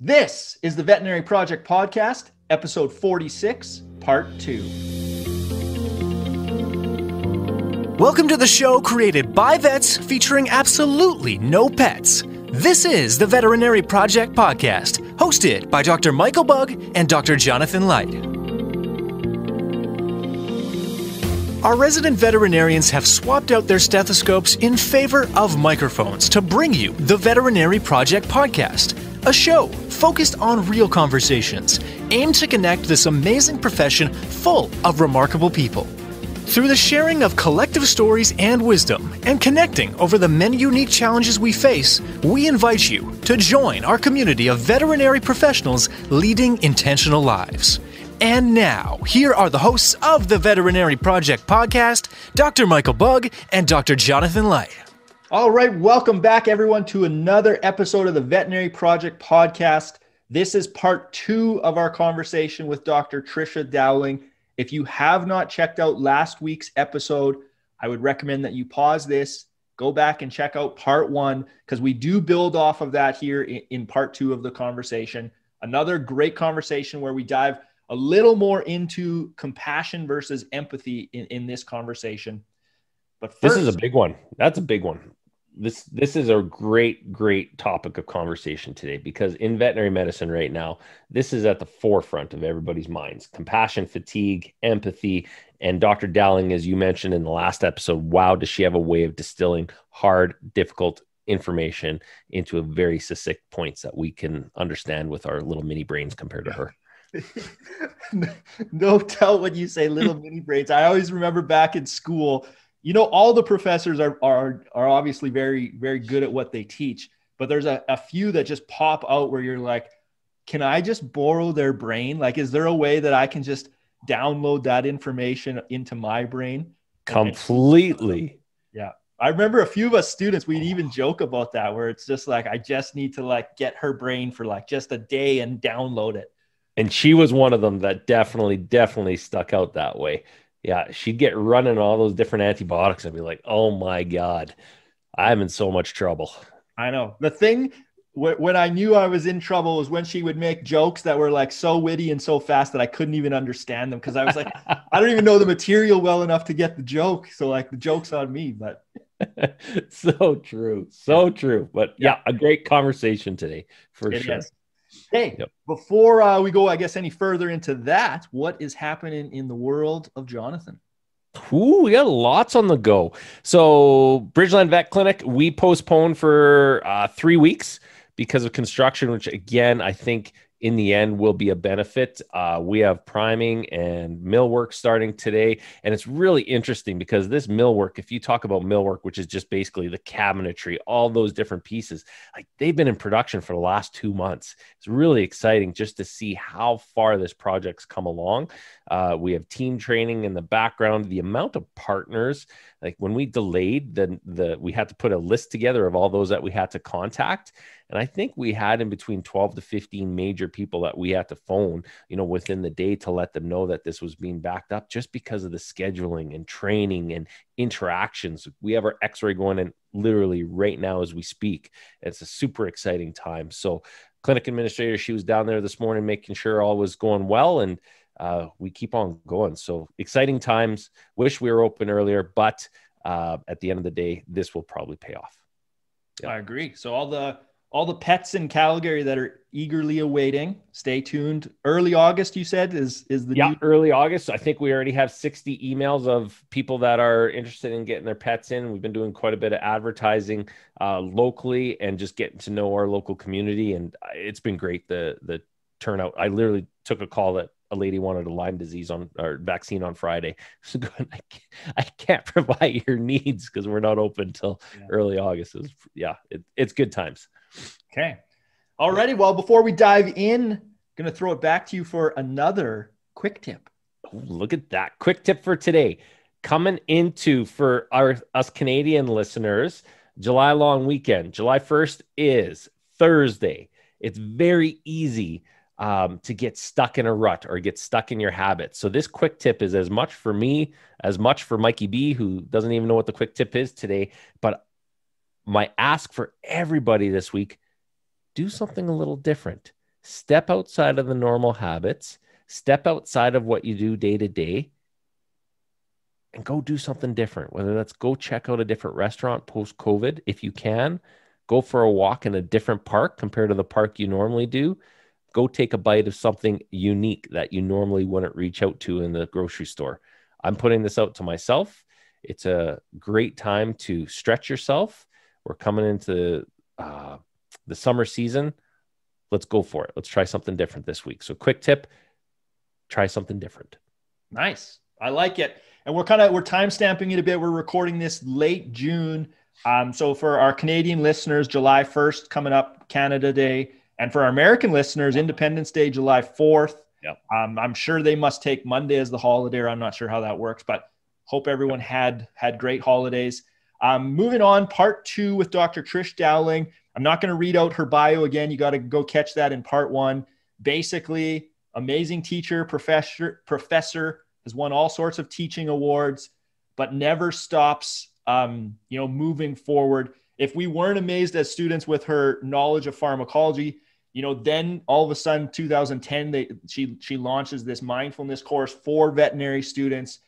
This is the Veterinary Project Podcast, episode 46, part 2. Welcome to the show created by vets featuring absolutely no pets. This is the Veterinary Project Podcast, hosted by Dr. Michael Bugg and Dr. Jonathan Leicht. Our resident veterinarians have swapped out their stethoscopes in favor of microphones to bring you the Veterinary Project Podcast, a show focused on real conversations, aimed to connect this amazing profession full of remarkable people. Through the sharing of collective stories and wisdom, and connecting over the many unique challenges we face, we invite you to join our community of veterinary professionals leading intentional lives. And now, here are the hosts of the Veterinary Project Podcast, Dr. Michael Bugg and Dr. Jonathan Leicht. All right, welcome back, everyone, to another episode of the Veterinary Project Podcast. This is part 2 of our conversation with Dr. Trisha Dowling. If you have not checked out last week's episode, I would recommend that you pause this, go back and check out part 1, because we do build off of that here in part 2 of the conversation. Another great conversation where we dive a little more into compassion versus empathy in this conversation. But first, this is a big one. That's a big one. This is a great topic of conversation today, because in veterinary medicine right now, this is at the forefront of everybody's minds. Compassion, fatigue, empathy. And Dr. Dowling, as you mentioned in the last episode, wow, does she have a way of distilling hard, difficult information into a very succinct points that we can understand with our little mini brains compared to her. No doubt when you say little mini brains. I always remember back in school, you know, all the professors are obviously very, very good at what they teach, but there's a few that just pop out where you're like, can I just borrow their brain? Like, is there a way that I can just download that information into my brain? Completely. Yeah. I remember a few of us students, we'd even joke about that, where it's just like, I just need to like get her brain for like just a day and download it. And she was one of them that definitely stuck out that way. Yeah, she'd get running all those different antibiotics and be like, oh my God, I'm in so much trouble. I know. The thing when I knew I was in trouble was when she would make jokes that were like so witty and so fast that I couldn't even understand them, because I was like, I don't even know the material well enough to get the joke. So like the joke's on me, but. So true. But yeah, a great conversation today for sure. Is. Hey, Before we go, I guess, any further into that, what is happening in the world of Jonathan? Ooh, we got lots on the go. So Bridgeland Vet Clinic, we postponed for 3 weeks because of construction, which again, I think in the end will be a benefit. We have priming and millwork starting today. And it's really interesting because this millwork, if you talk about millwork, which is just basically the cabinetry, all those different pieces, like they've been in production for the last 2 months. It's really exciting just to see how far this project's come along. We have team training in the background, the amount of partners, like when we delayed, we had to put a list together of all those that we had to contact. And I think we had in between 12 to 15 major people that we had to phone, within the day to let them know that this was being backed up, just because of the scheduling and training and interactions. We have our x-ray going in literally right now as we speak. It's a super exciting time. So clinic administrator, she was down there this morning, making sure all was going well. And we keep on going. So exciting times. Wish we were open earlier, but at the end of the day, this will probably pay off. Yeah. I agree. So all the pets in Calgary that are eagerly awaiting, stay tuned. Early August, you said, is the early August. I think we already have 60 emails of people that are interested in getting their pets in. We've been doing quite a bit of advertising locally and just getting to know our local community. And it's been great, the turnout. I literally took a call that a lady wanted a Lyme disease vaccine on Friday. So I can't provide your needs because we're not open until early August. It's good times. Okay. Alrighty. Well, before we dive in, going to throw it back to you for another quick tip. Oh, look at that. Quick tip for today. Coming into, for us Canadian listeners, July long weekend. July 1st is Thursday. It's very easy to get stuck in a rut or get stuck in your habits. So this quick tip is as much for me, as much for Mikey B, who doesn't even know what the quick tip is today. But my ask for everybody this week, do something a little different. step outside of the normal habits, step outside of what you do day to day, and go do something different. Whether that's go check out a different restaurant post-COVID, if you can, go for a walk in a different park compared to the park you normally do. Go take a bite of something unique that you normally wouldn't reach out to in the grocery store. I'm putting this out to myself. It's a great time to stretch yourself. We're coming into the summer season. Let's go for it. Let's try something different this week. So quick tip, try something different. Nice. I like it. And we're time stamping it a bit. We're recording this late June. So for our Canadian listeners, July 1st coming up, Canada Day. And for our American listeners, Independence Day, July 4th. Yep. I'm sure they must take Monday as the holiday, or I'm not sure how that works, but hope everyone had great holidays. Moving on, part 2 with Dr. Trish Dowling. I'm not going to read out her bio again. You got to go catch that in part 1. Basically, amazing teacher, professor, has won all sorts of teaching awards, but never stops, moving forward. If we weren't amazed as students with her knowledge of pharmacology, then all of a sudden, 2010, she launches this mindfulness course for veterinary students,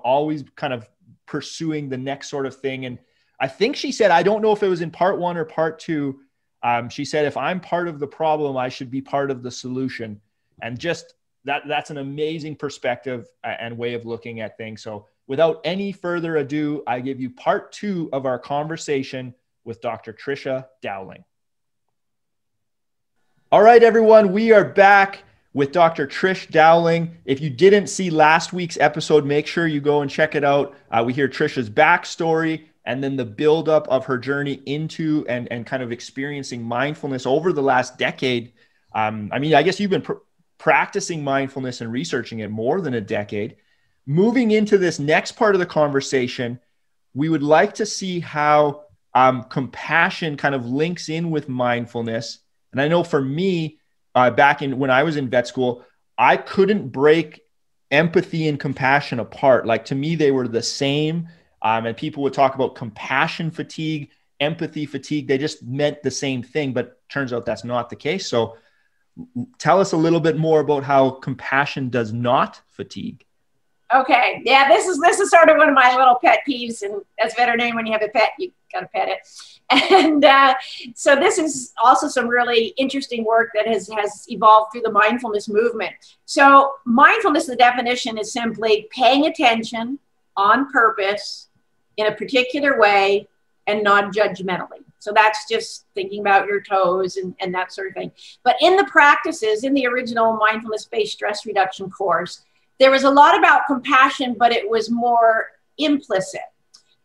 always kind of pursuing the next sort of thing. And I think she said, I don't know if it was in part 1 or part 2. She said, if I'm part of the problem, I should be part of the solution. And just that's an amazing perspective and way of looking at things. So without any further ado, I give you part 2 of our conversation with Dr. Trisha Dowling. All right, everyone, we are back with Dr. Trish Dowling. If you didn't see last week's episode, make sure you go and check it out. We hear Trisha's backstory and then the buildup of her journey into and kind of experiencing mindfulness over the last decade. I guess you've been practicing mindfulness and researching it more than a decade. Moving into this next part of the conversation, we would like to see how compassion kind of links in with mindfulness. And I know for me, back when I was in vet school, I couldn't break empathy and compassion apart. Like, to me, they were the same. And people would talk about compassion fatigue, empathy fatigue. They just meant the same thing, but turns out that's not the case. So tell us a little bit more about how compassion does not fatigue. Okay. Yeah, this is sort of one of my little pet peeves. And as a veterinarian, when you have a pet, you got to pet it. And so this is also some really interesting work that has evolved through the mindfulness movement. So mindfulness, the definition is simply paying attention on purpose in a particular way and non-judgmentally. So that's just thinking about your toes and that sort of thing. But in the practices, in the original mindfulness-based stress reduction course, there was a lot about compassion, but it was more implicit.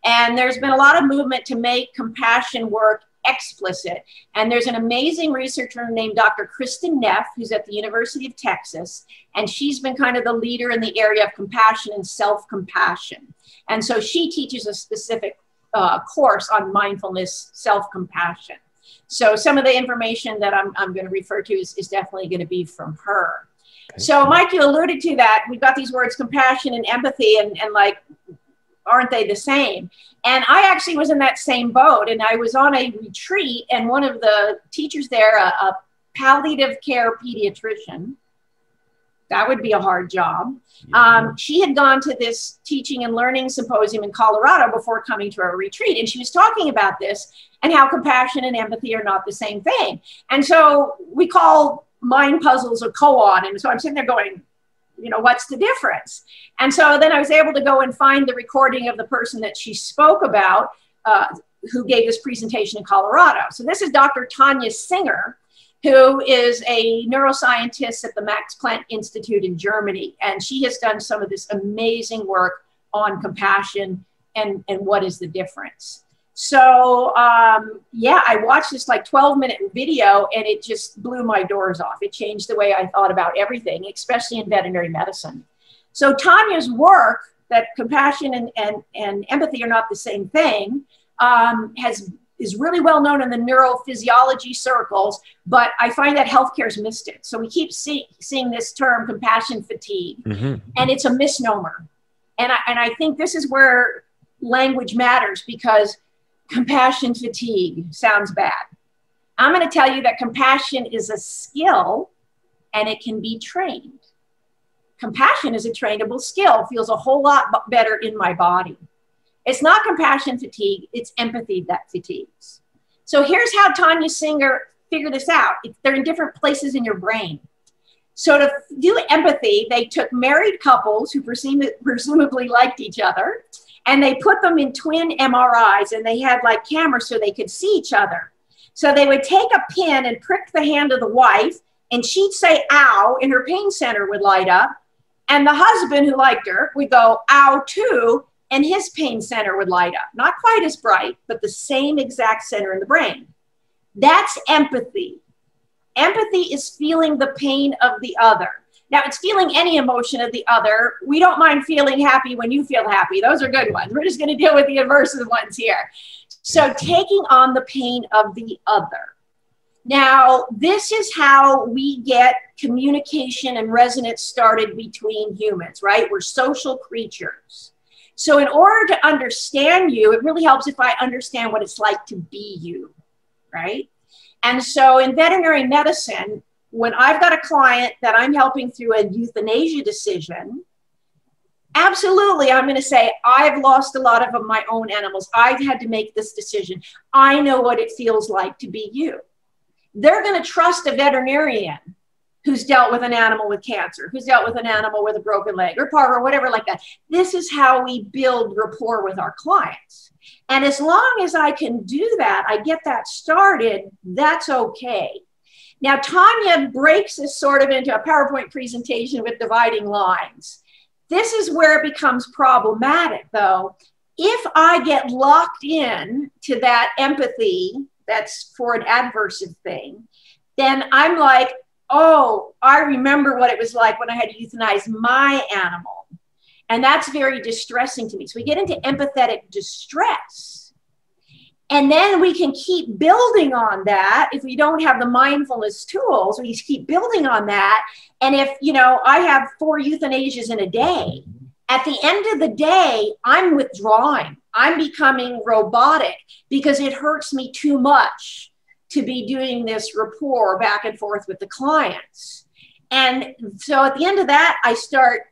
And there's been a lot of movement to make compassion work explicit. And there's an amazing researcher named Dr. Kristen Neff, who's at the University of Texas. And she's been kind of the leader in the area of compassion and self-compassion. And so she teaches a specific course on mindfulness, self-compassion. So some of the information that I'm going to refer to is definitely going to be from her. Okay. So Mike, you alluded to that. We've got these words compassion and empathy and like, aren't they the same? And I actually was in that same boat, and I was on a retreat, and one of the teachers there, a palliative care pediatrician, that would be a hard job. Yeah. She had gone to this teaching and learning symposium in Colorado before coming to our retreat. And she was talking about this and how compassion and empathy are not the same thing. And so we call mind puzzles a koan. And so I'm sitting there going, what's the difference? And so then I was able to go and find the recording of the person that she spoke about, who gave this presentation in Colorado. So this is Dr. Tanya Singer, who is a neuroscientist at the Max Planck Institute in Germany. And she has done some of this amazing work on compassion and what is the difference. So I watched this like 12-minute video, and it just blew my doors off. It changed the way I thought about everything, especially in veterinary medicine. So Tanya's work, that compassion and empathy are not the same thing, is really well known in the neurophysiology circles, but I find that healthcare's missed it. So we keep seeing this term compassion fatigue, and it's a misnomer. And I think this is where language matters, because compassion fatigue sounds bad. I'm going to tell you that compassion is a skill and it can be trained. Compassion is a trainable skill, feels a whole lot better in my body. It's not compassion fatigue, it's empathy that fatigues. So here's how Tanya Singer figured this out. They're in different places in your brain. So to do empathy, they took married couples who presumably liked each other, and they put them in twin MRIs, and they had like cameras so they could see each other. So they would take a pin and prick the hand of the wife, and she'd say, ow, and her pain center would light up. And the husband who liked her would go, ow, too, and his pain center would light up. Not quite as bright, but the same exact center in the brain. That's empathy. Empathy is feeling the pain of the other. Now, it's feeling any emotion of the other. We don't mind feeling happy when you feel happy. Those are good ones. We're just going to deal with the aversive ones here. So taking on the pain of the other. Now, this is how we get communication and resonance started between humans, right? We're social creatures. So in order to understand you, it really helps if I understand what it's like to be you, right? And so in veterinary medicine, when I've got a client that I'm helping through a euthanasia decision, absolutely, I'm going to say, I've lost a lot of my own animals. I've had to make this decision. I know what it feels like to be you. They're going to trust a veterinarian who's dealt with an animal with cancer, who's dealt with an animal with a broken leg or parvo or whatever like that. This is how we build rapport with our clients. And as long as I can do that, I get that started, that's okay. Now, Tanya breaks this sort of into a PowerPoint presentation with dividing lines. This is where it becomes problematic, though. If I get locked in to that empathy that's for an adversive thing, then I'm like, oh, I remember what it was like when I had to euthanize my animal. And that's very distressing to me. So we get into empathetic distress. And then we can keep building on that. If we don't have the mindfulness tools, we keep building on that. And if, I have 4 euthanasias in a day, at the end of the day, I'm withdrawing. I'm becoming robotic because it hurts me too much to be doing this rapport back and forth with the clients. And so at the end of that, I start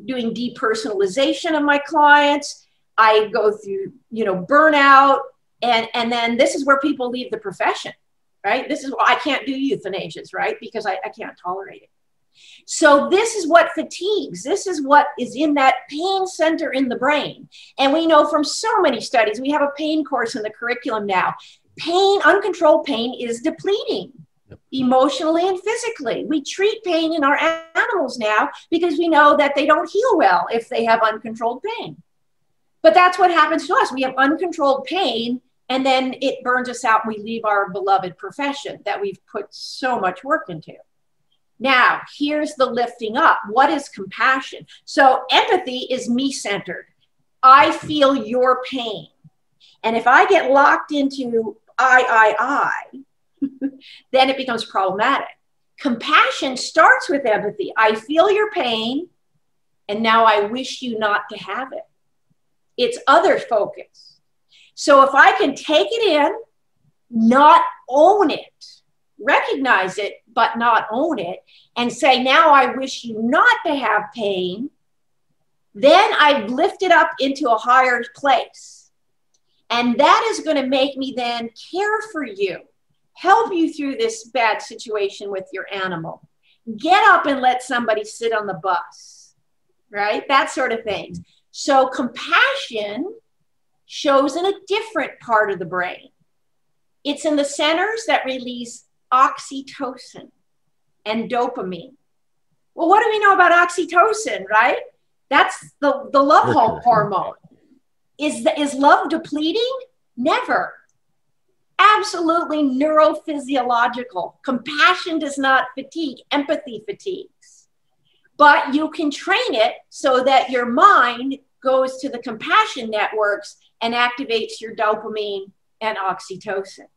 doing depersonalization of my clients. I go through, burnout. And then this is where people leave the profession, right? This is why I can't do euthanasias, right? Because I can't tolerate it. So this is what fatigues. This is what is in that pain center in the brain. And we know from so many studies, we have a pain course in the curriculum now. Pain, uncontrolled pain is depleting emotionally and physically. We treat pain in our animals now because we know that they don't heal well if they have uncontrolled pain. But that's what happens to us. We have uncontrolled pain, and then it burns us out and we leave our beloved profession that we've put so much work into. Now, here's the lifting up. What is compassion? So empathy is me-centered. I feel your pain. And if I get locked into I, then it becomes problematic. Compassion starts with empathy. I feel your pain, and now I wish you not to have it. It's other focus. So if I can take it in, not own it, recognize it, but not own it, and say, now I wish you not to have pain, then I've lifted up into a higher place. And that is going to make me then care for you, help you through this bad situation with your animal. Get up and let somebody sit on the bus, right? That sort of thing. So compassion shows in a different part of the brain. It's in the centers that release oxytocin and dopamine. Well, what do we know about oxytocin, right? That's the love hormone. Is love depleting? Never. Absolutely neurophysiological. Compassion does not fatigue. Empathy fatigues. But you can train it so that your mind goes to the compassion networks and activates your dopamine and oxytocin.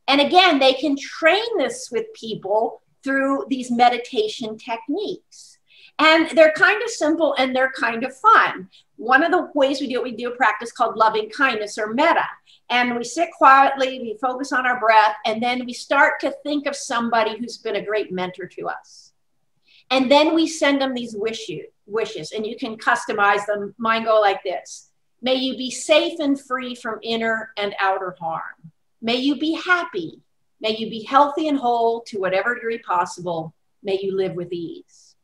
And again, they can train this with people through these meditation techniques. And they're kind of simple and they're kind of fun. One of the ways we do it, we do a practice called loving kindness or metta. And we sit quietly, we focus on our breath, and then we start to think of somebody who's been a great mentor to us. And then we send them these wishes, and you can customize them. Mine go like this. May you be safe and free from inner and outer harm. May you be happy. May you be healthy and whole to whatever degree possible. May you live with ease.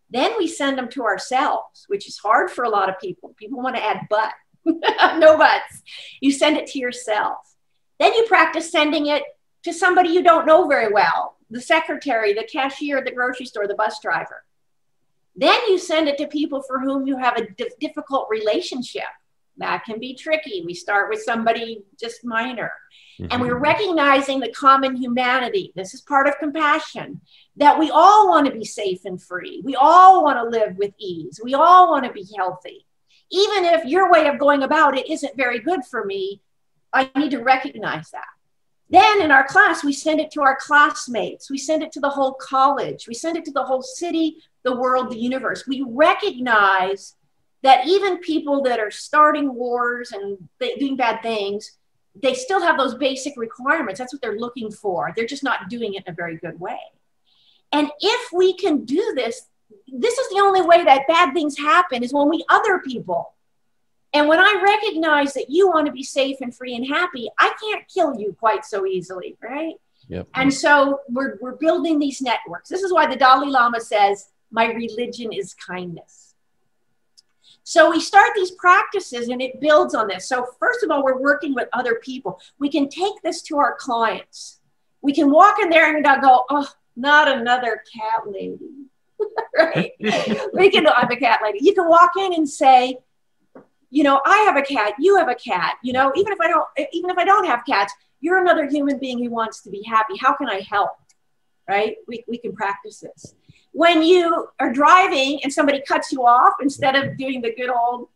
Then we send them to ourselves, which is hard for a lot of people. People want to add but. No buts. You send it to yourself. Then you practice sending it to somebody you don't know very well, the secretary, the cashier at the grocery store, the bus driver. Then you send it to people for whom you have a difficult relationship. That can be tricky. We start with somebody just minor. And we're recognizing the common humanity. This is part of compassion, that we all want to be safe and free. We all want to live with ease. We all want to be healthy. Even if your way of going about it isn't very good for me, I need to recognize that. Then in our class, we send it to our classmates. We send it to the whole college. We send it to the whole city, the world, the universe. We recognize that even people that are starting wars and doing bad things, they still have those basic requirements. That's what they're looking for. They're just not doing it in a very good way. And if we can do this, this is the only way that bad things happen, is when we other people. And when I recognize that you want to be safe and free and happy, I can't kill you quite so easily, right? Yep. And so we're building these networks. This is why the Dalai Lama says, my religion is kindness. So we start these practices and it builds on this. So first of all, we're working with other people. We can take this to our clients. We can walk in there and go, oh, not another cat lady. Right? I'm a cat lady. You can walk in and say, you know, I have a cat, you have a cat, you know, even if I don't have cats, you're another human being who wants to be happy. How can I help? Right? We can practice this. When you are driving and somebody cuts you off, instead of doing the good old,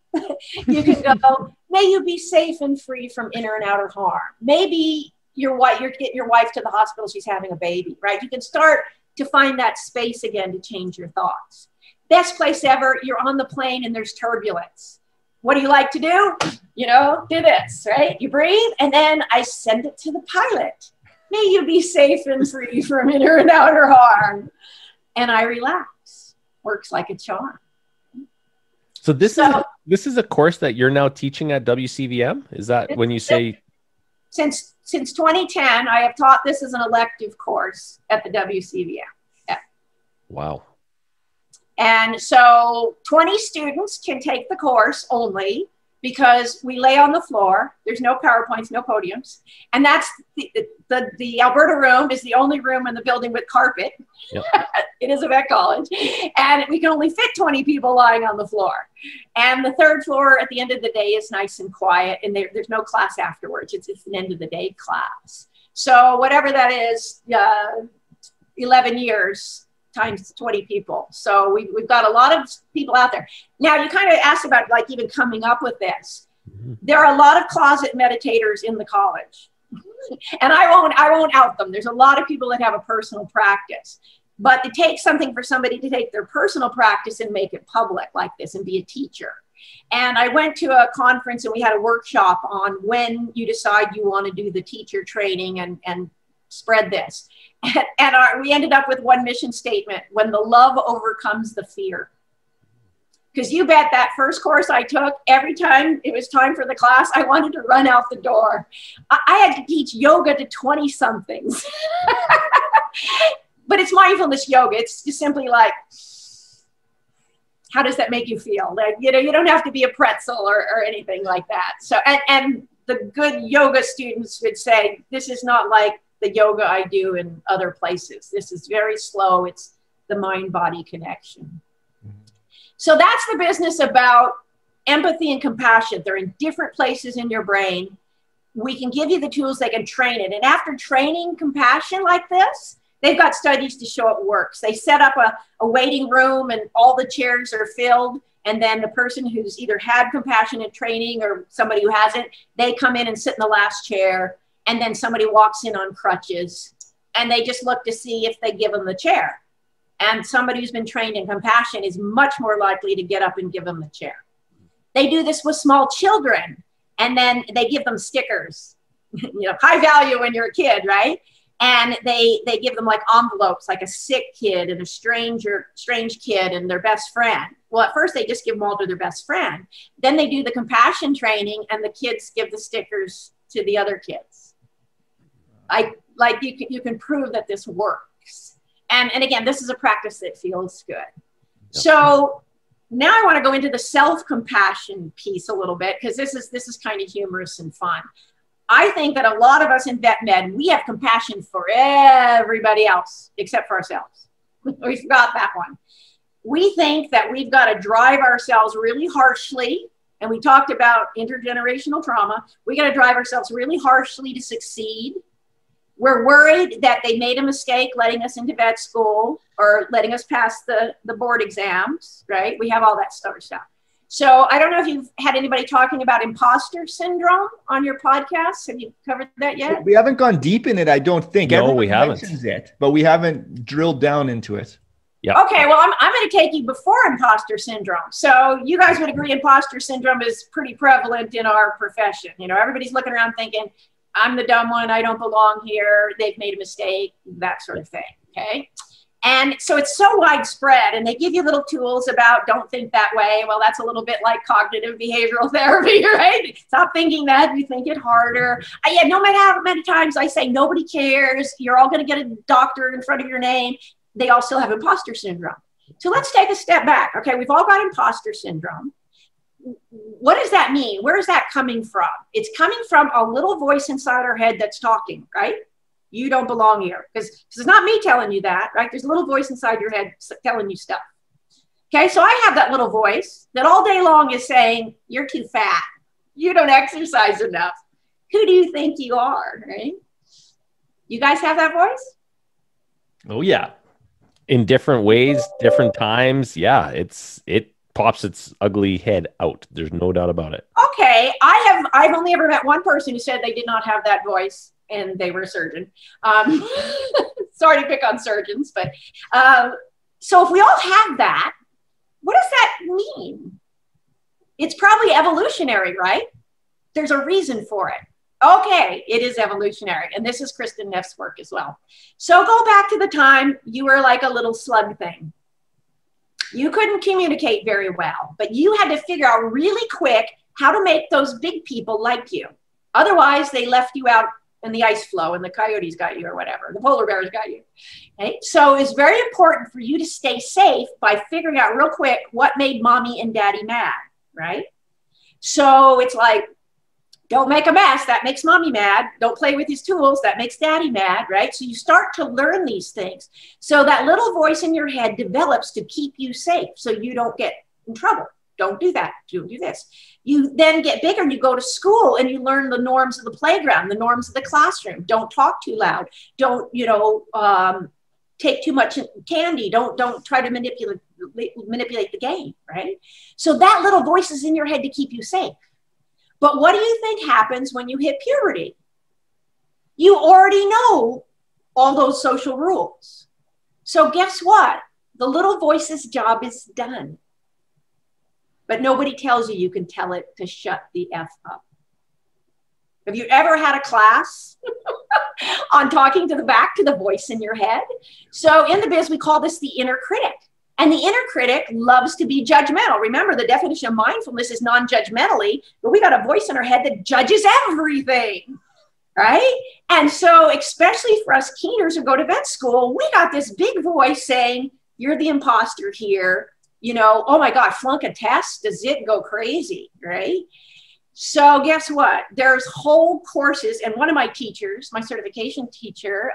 you can go, may you be safe and free from inner and outer harm. Maybe you're getting your wife to the hospital, she's having a baby, right? You can start to find that space again to change your thoughts. Best place ever, you're on the plane and there's turbulence. What do you like to do? You know, do this, right? You breathe, and then I send it to the pilot. May you be safe and free from inner and outer harm. And I relax. Works like a charm. So this is a course that you're now teaching at WCVM? Is that when you say? Since 2010, I have taught this as an elective course at the WCVM. Yeah. Wow. And so 20 students can take the course only, because we lay on the floor. There's no PowerPoints, no podiums. And that's the Alberta room is the only room in the building with carpet. Yep. It is a vet college. And we can only fit 20 people lying on the floor. And the third floor at the end of the day is nice and quiet. And there's no class afterwards. It's an end of the day class. So whatever that is, 11 years times 20 people. So we've got a lot of people out there. Now, you kind of asked about like even coming up with this. There are a lot of closet meditators in the college. And I won't out them. There's a lot of people that have a personal practice. But it takes something for somebody to take their personal practice and make it public like this and be a teacher. And I went to a conference and we had a workshop on when you decide you want to do the teacher training and spread this. And we ended up with one mission statement: when the love overcomes the fear. Because you bet that first course I took, every time it was time for the class, I wanted to run out the door. I had to teach yoga to 20-somethings. But it's mindfulness yoga. It's just simply like, how does that make you feel? Like, you know, you don't have to be a pretzel or anything like that. So, and the good yoga students would say, this is not like the yoga I do in other places. This is very slow. It's the mind-body connection. So that's the business about empathy and compassion. They're in different places in your brain. We can give you the tools, they can train it. And after training compassion like this, they've got studies to show it works. They set up a waiting room and all the chairs are filled. And then the person who's either had compassionate training or somebody who hasn't, they come in and sit in the last chair. And then somebody walks in on crutches and they just look to see if they give them the chair. And somebody who's been trained in compassion is much more likely to get up and give them the chair. They do this with small children. And then they give them stickers, high value when you're a kid, right? And they give them like envelopes, like a sick kid and a strange kid and their best friend. Well, at first they just give them all to their best friend. Then they do the compassion training and the kids give the stickers to the other kids. You can prove that this works. And again, this is a practice that feels good. Yep. So now I want to go into the self-compassion piece a little bit, because this is kind of humorous and fun. I think that a lot of us in vet med, we have compassion for everybody else except for ourselves. We forgot that one. We think that we've got to drive ourselves really harshly. And we talked about intergenerational trauma. We got to drive ourselves really harshly to succeed. We're worried that they made a mistake letting us into vet school or letting us pass the board exams, right? We have all that sort of stuff. So I don't know if you've had anybody talking about imposter syndrome on your podcast. Have you covered that yet? We haven't gone deep in it, I don't think. No, Everyone we haven't. mentions it, but we haven't drilled down into it. Yeah. Okay, well, I'm going to take you before imposter syndrome. So you guys would agree imposter syndrome is pretty prevalent in our profession. Everybody's looking around thinking, I'm the dumb one, I don't belong here, they've made a mistake, that sort of thing, okay? And so it's so widespread, and they give you little tools about don't think that way. Well, that's a little bit like cognitive behavioral therapy, right? Stop thinking that, you think it harder. No matter how many times I say nobody cares, you're all going to get a doctor in front of your name, they all still have imposter syndrome. So let's take a step back. Okay, we've all got imposter syndrome. What does that mean? Where is that coming from? It's coming from a little voice inside our head that's talking, right? You don't belong here, because it's not me telling you that, right? There's a little voice inside your head telling you stuff. Okay, so I have that little voice that all day long is saying, you're too fat. You don't exercise enough. Who do you think you are, right? You guys have that voice? Oh, yeah. In different ways, different times. Yeah, it pops its ugly head out. There's no doubt about it. Okay, I've only ever met one person who said they did not have that voice, and they were a surgeon. Sorry to pick on surgeons, but so if we all have that, what does that mean? It's probably evolutionary, right? There's a reason for it. Okay, it is evolutionary. And this is Kristen Neff's work as well. So go back to the time you were like a little slug thing. You couldn't communicate very well, but you had to figure out really quick how to make those big people like you. Otherwise, they left you out in the ice flow and the coyotes got you or whatever. The polar bears got you. Okay? So it's very important for you to stay safe by figuring out real quick what made mommy and daddy mad, right? So it's like, don't make a mess. That makes mommy mad. Don't play with his tools. That makes daddy mad, right? So you start to learn these things. So that little voice in your head develops to keep you safe so you don't get in trouble. Don't do that. Don't do this. You then get bigger and you go to school and you learn the norms of the playground, the norms of the classroom. Don't talk too loud. Don't, take too much candy. Don't try to manipulate the game, right? So that little voice is in your head to keep you safe. But what do you think happens when you hit puberty? You already know all those social rules. So guess what? The little voice's job is done. But nobody tells you can tell it to shut the F up. Have you ever had a class on talking to the voice in your head? So in the biz, we call this the inner critic. And the inner critic loves to be judgmental. Remember, the definition of mindfulness is non-judgmentally, but we got a voice in our head that judges everything, right? And so especially for us keeners who go to vet school, we got this big voice saying, you're the imposter here. Oh my God, flunk a test? Does it go crazy, right? So guess what? There's whole courses, and one of my teachers, my certification teacher,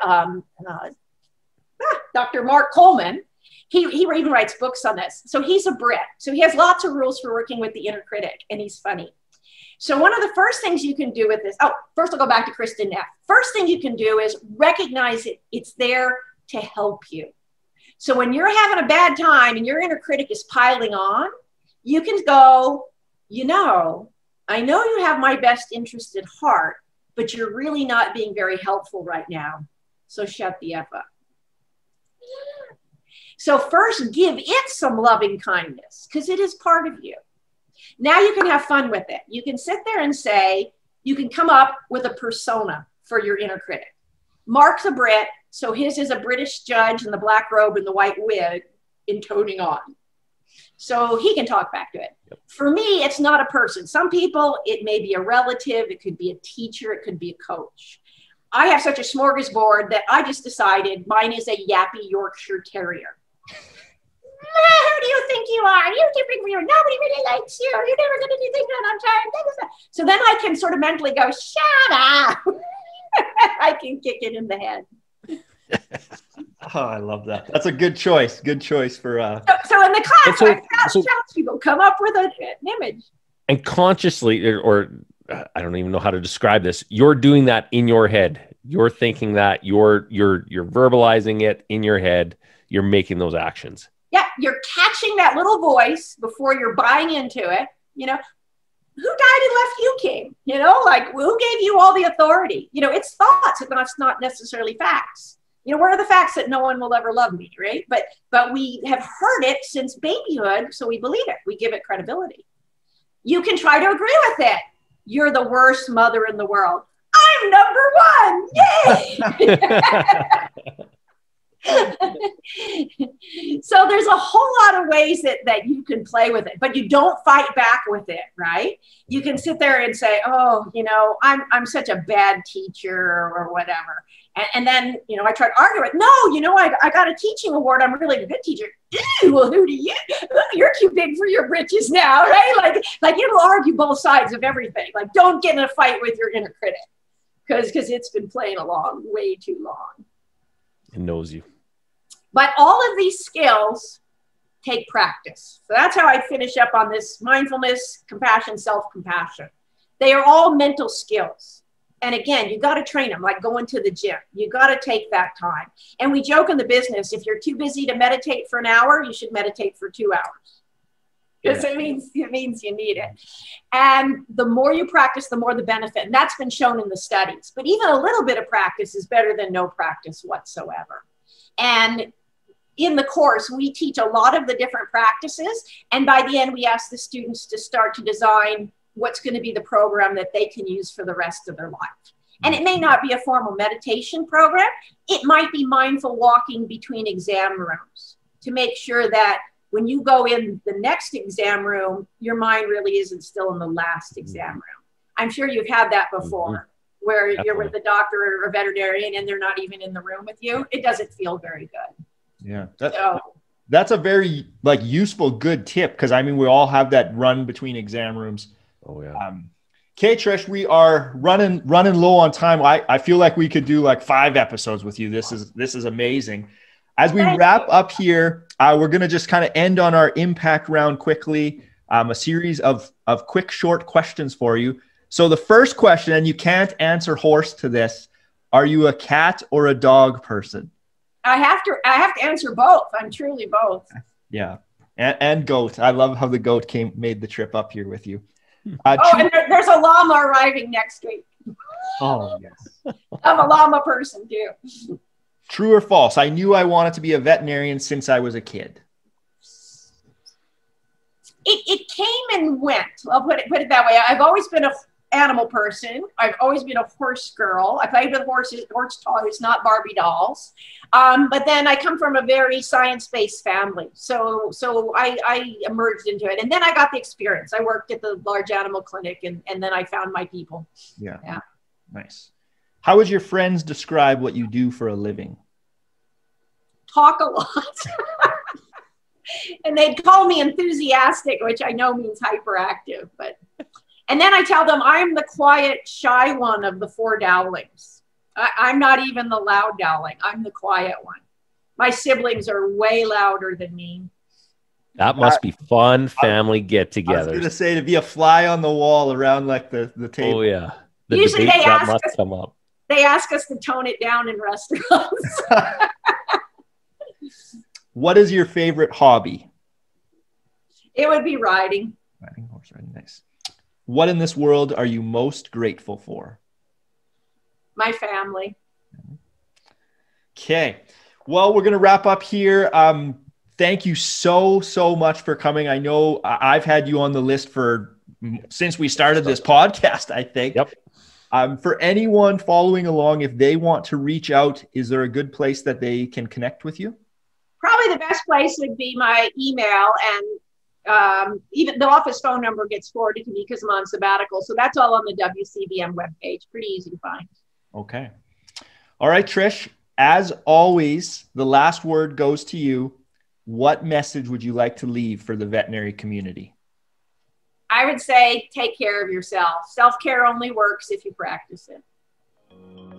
Dr. Mark Coleman, he even writes books on this. So he's a Brit. So he has lots of rules for working with the inner critic, and he's funny. So one of the first things you can do with this, first I'll go back to Kristen Neff. First thing you can do is recognize it's there to help you. So when you're having a bad time and your inner critic is piling on, you can go, I know you have my best interest at heart, but you're really not being very helpful right now. So shut the F up. So first give it some loving kindness because it is part of you. Now you can have fun with it. You can sit there and say, you can come up with a persona for your inner critic. Mark's a Brit, so his is a British judge in the black robe and the white wig intoning on. So he can talk back to it. Yep. For me, it's not a person. Some people, it may be a relative, it could be a teacher, it could be a coach. I have such a smorgasbord that I just decided mine is a yappy Yorkshire Terrier. Who do you think you are? You're too big for you. Nobody really likes you. You're never going to do things on time. So then I can sort of mentally go, shut up. I can kick it in the head. Oh, I love that. That's a good choice. Good choice for. So in the class, I challenge people, come up with an image. And consciously, or I don't even know how to describe this. You're doing that in your head. You're thinking that. You're verbalizing it in your head. You're making those actions. Yeah, you're catching that little voice before you're buying into it. You know, who died and left you king? You know, like who gave you all the authority? You know, it's thoughts, it's not necessarily facts. You know, what are the facts that no one will ever love me, right? But we have heard it since babyhood, so we believe it. We give it credibility. You can try to agree with it. You're the worst mother in the world. I'm number one. Yay! So there's a whole lot of ways that you can play with it, but you don't fight back with it, right? You can sit there and say, oh, you know, I'm such a bad teacher or whatever. And then, you know, I try to argue it. No, you know, I got a teaching award. I'm really a good teacher. Ew, well, who do you? You're too big for your britches now, right? Like it'll argue both sides of everything. Like, don't get in a fight with your inner critic because it's been playing along way too long. It knows you. But all of these skills take practice. So that's how I finish up on this mindfulness, compassion, self-compassion. They are all mental skills. And again, you got to train them, like going to the gym. You got to take that time. And we joke in the business, if you're too busy to meditate for an hour, you should meditate for 2 hours. Because it means you need it. And the more you practice, the more the benefit. And that's been shown in the studies. But even a little bit of practice is better than no practice whatsoever. And in the course, we teach a lot of the different practices. And by the end, we ask the students to start to design what's going to be the program that they can use for the rest of their life. And it may not be a formal meditation program. It might be mindful walking between exam rooms to make sure that when you go in the next exam room, your mind really isn't still in the last exam room. I'm sure you've had that before, where you're with a doctor or a veterinarian and they're not even in the room with you. It doesn't feel very good. Yeah. That's a very useful, good tip. Cause I mean, we all have that run between exam rooms. Oh yeah. Okay, Trish, we are running low on time. I feel like we could do like 5 episodes with you. This is amazing. As we wrap up here, we're going to just kind of end on our impact round quickly. A series of quick, short questions for you. So the first question, and you can't answer horse to this, are you a cat or a dog person? I have to answer both. I'm truly both. Yeah. And goat. I love how the goat made the trip up here with you. And there's a llama arriving next week. Oh, yes. I'm a llama person too. True or false? I knew I wanted to be a veterinarian since I was a kid. It came and went. I'll put it that way. I've always been an animal person. I've always been a horse girl. I played with horses, horse toys, not Barbie dolls. But then I come from a very science-based family. So I emerged into it. And then I got the experience. I worked at the large animal clinic and then I found my people. Yeah. Nice. How would your friends describe what you do for a living? Talk a lot. And they'd call me enthusiastic, which I know means hyperactive. And then I tell them I'm the quiet, shy one of the 4 Dowlings. I'm not even the loud Dowling. I'm the quiet one. My siblings are way louder than me. That must be fun family get-togethers. I was going to say, to be a fly on the wall around like the table. Oh, yeah. Usually they ask us to tone it down in restaurants. What is your favorite hobby? It would be riding. Riding horse riding, nice. What in this world are you most grateful for? My family. Okay. Well, we're going to wrap up here. thank you so much for coming. I know I've had you on the list since we started this podcast, I think. Yep. For anyone following along, if they want to reach out, is there a good place that they can connect with you? Probably the best place would be my email, and even the office phone number gets forwarded to me because I'm on sabbatical. So that's all on the WCBM webpage. Pretty easy to find. Okay. All right, Trish, as always, the last word goes to you. What message would you like to leave for the veterinary community? I would say take care of yourself. Self-care only works if you practice it.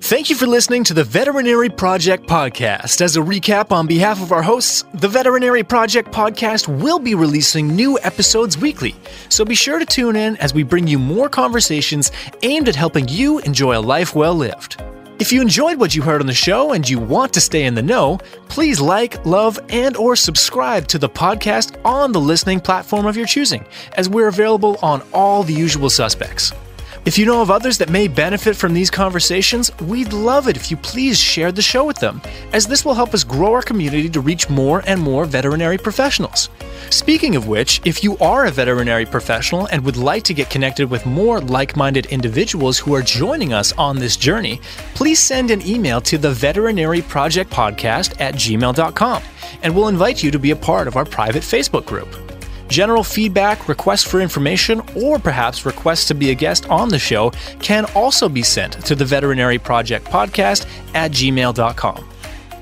Thank you for listening to the Veterinary Project Podcast. As a recap, on behalf of our hosts, the Veterinary Project Podcast will be releasing new episodes weekly. So be sure to tune in as we bring you more conversations aimed at helping you enjoy a life well lived. If you enjoyed what you heard on the show and you want to stay in the know, please like, love, and or subscribe to the podcast on the listening platform of your choosing, as we're available on all the usual suspects. If you know of others that may benefit from these conversations, we'd love it if you please share the show with them, as this will help us grow our community to reach more and more veterinary professionals. Speaking of which, if you are a veterinary professional and would like to get connected with more like-minded individuals who are joining us on this journey, please send an email to theveterinaryprojectpodcast@gmail.com, and we'll invite you to be a part of our private Facebook group. General feedback, requests for information, or perhaps requests to be a guest on the show can also be sent to the Veterinary Project Podcast @gmail.com.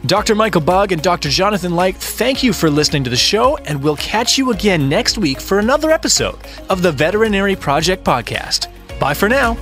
Dr. Michael Bugg and Dr. Jonathan Leicht, thank you for listening to the show, and we'll catch you again next week for another episode of the Veterinary Project Podcast. Bye for now.